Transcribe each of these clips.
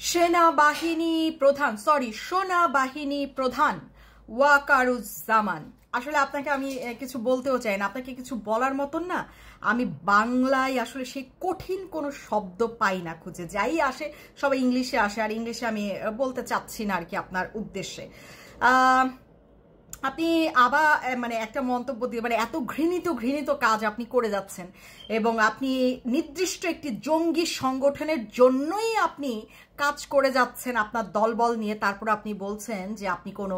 সেনাবাহিনী প্রধান ওয়াকারুজ্জামান। আসলে আপনাকে আমি কিছু বলতেও চাই না, আপনাকে কিছু বলার মতন না। আমি বাংলায় আসলে সেই কঠিন কোনো শব্দ পাই না, খুঁজে যাই আসে সবাই ইংলিশে আসে, আর ইংলিশে আমি বলতে চাচ্ছি না আর কি আপনার উদ্দেশ্যে। আপনি আবার মানে একটা মন্তব্য দিয়ে মানে এত ঘৃণিত কাজ আপনি করে যাচ্ছেন, এবং আপনি নির্দিষ্ট একটি জঙ্গি সংগঠনের জন্যই আপনি কাজ করে যাচ্ছেন আপনার দলবল নিয়ে। তারপর আপনি বলছেন যে আপনি কোনো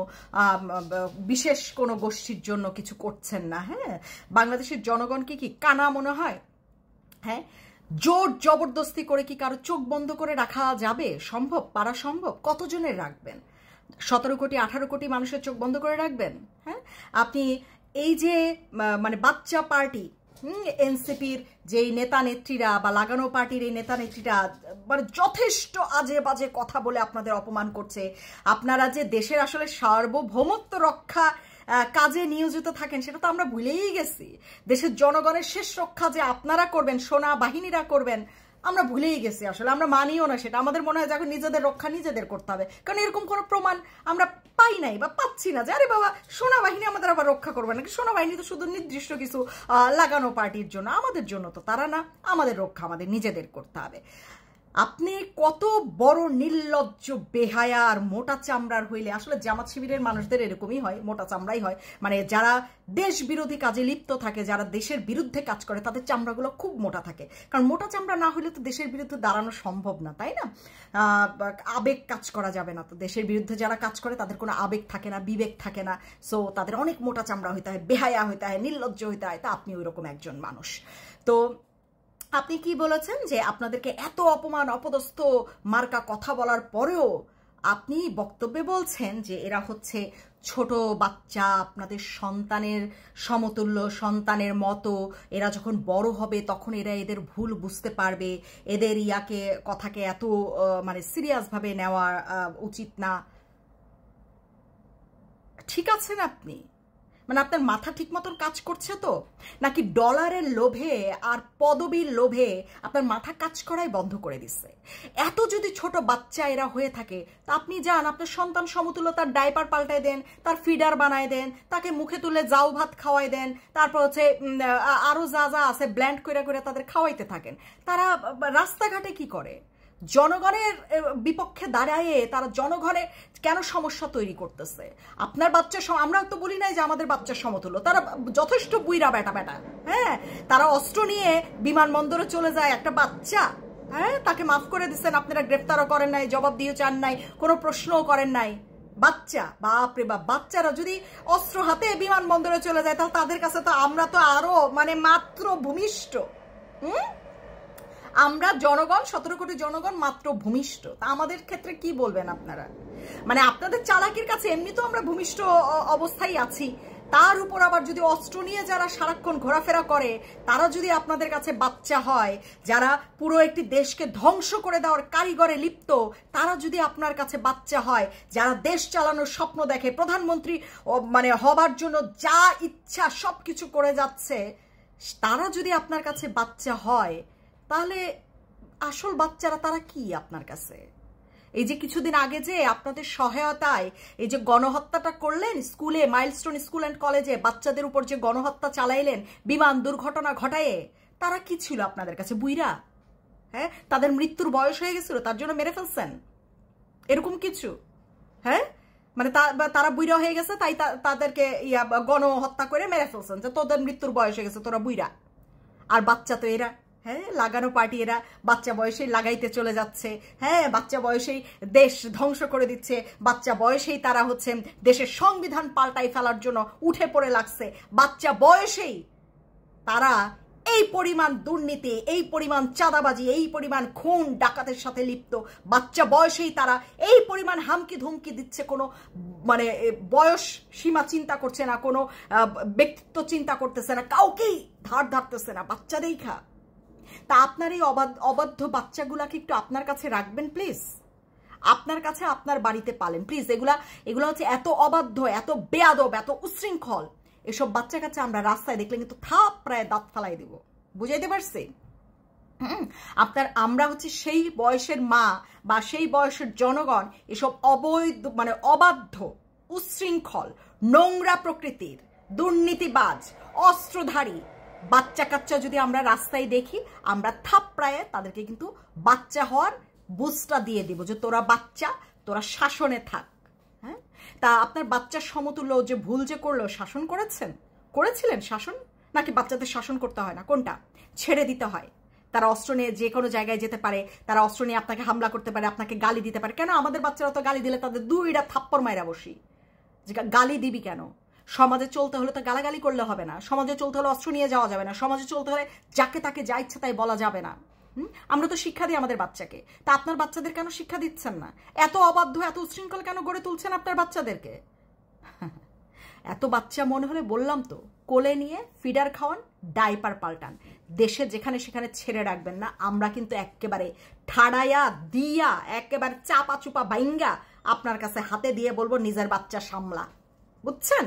বিশেষ কোনো গোষ্ঠীর জন্য কিছু করছেন না। হ্যাঁ, বাংলাদেশের জনগণকে কি কানা মনে হয়? হ্যাঁ, জোর জবরদস্তি করে কি কারো চোখ বন্ধ করে রাখা যাবে? সম্ভব? পারা সম্ভব? কতজনের রাখবেন? 17 কোটি 18 কোটি মানুষের চোখ বন্ধ করে রাখবেন? হ্যাঁ, আপনি এই যে মানে বাচ্চা পার্টি এনসিপির যেই নেতা নেত্রীরা বা লাগানো পার্টির এই নেতা নেত্রীরা মানে যথেষ্ট আজে বাজে কথা বলে আপনাদের অপমান করছে। আপনারা যে দেশের আসলে সার্বভৌমত্ব রক্ষা কাজে নিয়োজিত থাকেন সেটা তো আমরা ভুলেই গেছি। দেশের জনগণের শেষ রক্ষা যে আপনারা করবেন, সেনা বাহিনীরা করবেন, আমরা ভুলেই গেছি। আসলে আমরা মানিও না সেটা। আমাদের মনে হয় যখন নিজেদের রক্ষা নিজেদের করতে হবে, কারণ এরকম কোনো প্রমাণ আমরা পাই নাই বা পাচ্ছি না যে আরে বাবা সেনাবাহিনী আমাদের আবার রক্ষা করবে নাকি। সেনাবাহিনী তো শুধু নির্দিষ্ট কিছু লাগানো পার্টির জন্য, আমাদের জন্য তো তারা না। আমাদের রক্ষা আমাদের নিজেদের করতে হবে। আপনি কত বড় নির্লজ্জ বেহায়া আর মোটা চামড়ার হইলে। আসলে জামাত শিবিরের মানুষদের এরকমই হয়, মোটা চামড়াই হয়। মানে যারা দেশ বিরোধী কাজে লিপ্ত থাকে, যারা দেশের বিরুদ্ধে কাজ করে, তাদের চামড়াগুলো খুব মোটা থাকে। কারণ মোটা চামড়া না হলে তো দেশের বিরুদ্ধে দাঁড়ানো সম্ভব না, তাই না? আবেগ কাজ করা যাবে না। তো দেশের বিরুদ্ধে যারা কাজ করে তাদের কোনো আবেগ থাকে না, বিবেক থাকে না। সো তাদের অনেক মোটা চামড়া হইতে হয়, বেহায়া হইতে হয়, নির্লজ্জ হইতে হয়। তা আপনি ওইরকম একজন মানুষ। তো আপনি কি বলেছেন যে আপনাদেরকে এত অপমান অপদস্থ মার্কা কথা বলার পরেও আপনি বক্তব্যে বলছেন যে এরা হচ্ছে ছোট বাচ্চা, আপনাদের সন্তানের সমতুল্য, সন্তানের মতো। এরা যখন বড় হবে তখন এরা এদের ভুল বুঝতে পারবে, এদের কথাকে এত মানে সিরিয়াসভাবে নেওয়া উচিত না। ঠিক আছেন আপনি? মানে আপনার মাথা ঠিক মতন কাজ করছে তো, নাকি ডলারের লোভে আর পদবীর লোভে আপনার মাথা কাজ করাই বন্ধ করে দিচ্ছে? এত যদি ছোট বাচ্চা এরা হয়ে থাকে তা আপনি যান আপনার সন্তান সমতুল্য, তার ডাইপার পাল্টায় দেন, তার ফিডার বানায় দেন, তাকে মুখে তুলে জাউ ভাত খাওয়াই দেন, তারপর হচ্ছে আরো যা যা আছে ব্ল্যান্ড করে করে তাদের খাওয়াইতে থাকেন। তারা রাস্তাঘাটে কি করে? জনগণের বিপক্ষে দাঁড়ায়ে তারা জনগণের কেন সমস্যা তৈরি করতেছে? আপনার বাচ্চা, আমরা তো বলি নাই যে আমাদের বাচ্চার সমতুল্য, তারা যথেষ্ট বুইরা বেটা। হ্যাঁ, তারা অস্ত্র নিয়ে বিমানবন্দরে চলে যায়, একটা বাচ্চা। হ্যাঁ, তাকে মাফ করে দিচ্ছেন, আপনারা গ্রেফতারও করেন নাই, জবাব দিয়ে চান নাই, কোনো প্রশ্নও করেন নাই। বাচ্চা, বাপরে বাপ, বাচ্চারা যদি অস্ত্র হাতে বিমানবন্দরে চলে যায় তাহলে তাদের কাছে তো আমরা তো আরো মানে মাত্র ভূমিষ্ঠ। আমরা জনগণ, 17 কোটি জনগণ মাত্র ভূমিষ্ঠ। তা আমাদের ক্ষেত্রে কি বলবেন আপনারা? মানে আপনাদের চালাকির কাছে এমনি তো আমরা ভূমিষ্ঠ অবস্থায় আছি, তার উপর আবার যদি অস্ত্র নিয়ে যারা সারাক্ষণ ঘোরাফেরা করে তারা যদি আপনাদের কাছে বাচ্চা হয়, যারা পুরো একটি দেশকে ধ্বংস করে দেওয়ার কারিগরে লিপ্ত, তারা যদি আপনার কাছে বাচ্চা হয়, যারা দেশ চালানোর স্বপ্ন দেখে, প্রধানমন্ত্রী মানে হবার জন্য যা ইচ্ছা সব কিছু করে যাচ্ছে, তারা যদি আপনার কাছে বাচ্চা হয়, তাহলে আসল বাচ্চারা তারা কি আপনার কাছে? এই যে কিছুদিন আগে যে আপনাদের সহায়তায় এই যে গণহত্যাটা করলেন স্কুলে, মাইলস্টোন স্কুল অ্যান্ড কলেজে বাচ্চাদের উপর যে গণহত্যা চালাইলেন বিমান দুর্ঘটনা ঘটায়ে, তারা কি ছিল আপনাদের কাছে? বুইরা? হ্যাঁ, তাদের মৃত্যুর বয়স হয়ে গেছিল তার জন্য মেরে ফেলছেন, এরকম কিছু? হ্যাঁ, মানে তারা বুইরা হয়ে গেছে তাই তাদেরকে গণহত্যা করে মেরে ফেলছেন, যে তোদের মৃত্যুর বয়স হয়ে গেছে, তোরা বুইরা। আর বাচ্চা তো এরা। হ্যাঁ, লাগানো পার্টি এরা বাচ্চা বয়সেই লাগাইতে চলে যাচ্ছে। হ্যাঁ, বাচ্চা বয়সেই দেশ ধ্বংস করে দিচ্ছে, বাচ্চা বয়সেই তারা হচ্ছে দেশের সংবিধান পাল্টাই ফেলার জন্য উঠে পড়ে লাগছে। বাচ্চা বয়সেই তারা এই পরিমাণ দুর্নীতি, এই পরিমাণ চাঁদাবাজি, এই পরিমাণ খুন ডাকাতের সাথে লিপ্ত। বাচ্চা বয়সেই তারা এই পরিমাণ হামকি ধমকি দিচ্ছে, কোনো মানে বয়স সীমা চিন্তা করছে না, কোনো ব্যক্তিত্ব চিন্তা করতেছে না, কাউকেই ধার ধারতেছে না, বাচ্চা দেখা। তা আপনার এই অবাধ্য বাচ্চাগুলাকে একটু আপনার কাছে রাখবেন প্লিজ, আপনার কাছে আপনার বাড়িতে পালেন প্লিজ। এগুলা হচ্ছে এত অবাধ্য, এত বেয়াদব, এত উশৃঙ্খল। এসব বাচ্চা কাচ্চা আমরা রাস্তায় দেখলে কিন্তু থাপ প্রায় দাঁত ফালাই দিব। বুঝাইতে পারছি? আমরা হচ্ছে সেই বয়সের মা বা সেই বয়সের জনগণ এসব অবৈধ মানে অবাধ্য, উচ্ছৃঙ্খল, নোংরা প্রকৃতির, দুর্নীতিবাজ, অস্ত্রধারী বাচ্চা কাচ্চা যদি আমরা রাস্তায় দেখি, আমরা থাপড়ায় তাদেরকে কিন্তু বাচ্চা হওয়ার বুঝটা দিয়ে দিব যে তোরা বাচ্চা, তোরা শাসনে থাক। হ্যাঁ, তা আপনার বাচ্চার সমতুল্য যে ভুল যে করলো, শাসন করেছিলেন শাসন, নাকি বাচ্চাদের শাসন করতে হয় না? কোনটা? ছেড়ে দিতে হয়। তারা অস্ত্র নিয়ে যে কোনো জায়গায় যেতে পারে, তারা অস্ত্র নিয়ে আপনাকে হামলা করতে পারে, আপনাকে গালি দিতে পারে। কেন আমাদের বাচ্চারা তো গালি দিলে তাদের দুইটা থাপ্পড় মাইরা বসি, যে গালি দিবি কেন? সমাজে চলতে হলে তো গালাগালি করলে হবে না, সমাজে চলতে হলে অস্ত্র নিয়ে যাওয়া যাবে না, সমাজে চলতে হলে যাকে তাকে যা ইচ্ছা তাই বলা যাবে না। আমরা তো শিক্ষা দিই আমাদের বাচ্চাকে, তা আপনার বাচ্চাদের কেন শিক্ষা দিচ্ছেন না? এত অবাধ্য, এত উচ্ছৃঙ্খল কেন গড়ে তুলছেন আপনার বাচ্চাদেরকে? এত বাচ্চা মনে হলে বললাম তো, কোলে নিয়ে ফিডার খাওয়ান, ডাইপার পাল্টান, দেশে যেখানে সেখানে ছেড়ে রাখবেন না। আমরা কিন্তু একেবারে ঠাড়াইয়া দিয়া, একেবারে চাপা চুপা বাইঙ্গা আপনার কাছে হাতে দিয়ে বলবো নিজের বাচ্চা সামলা, বুঝছেন?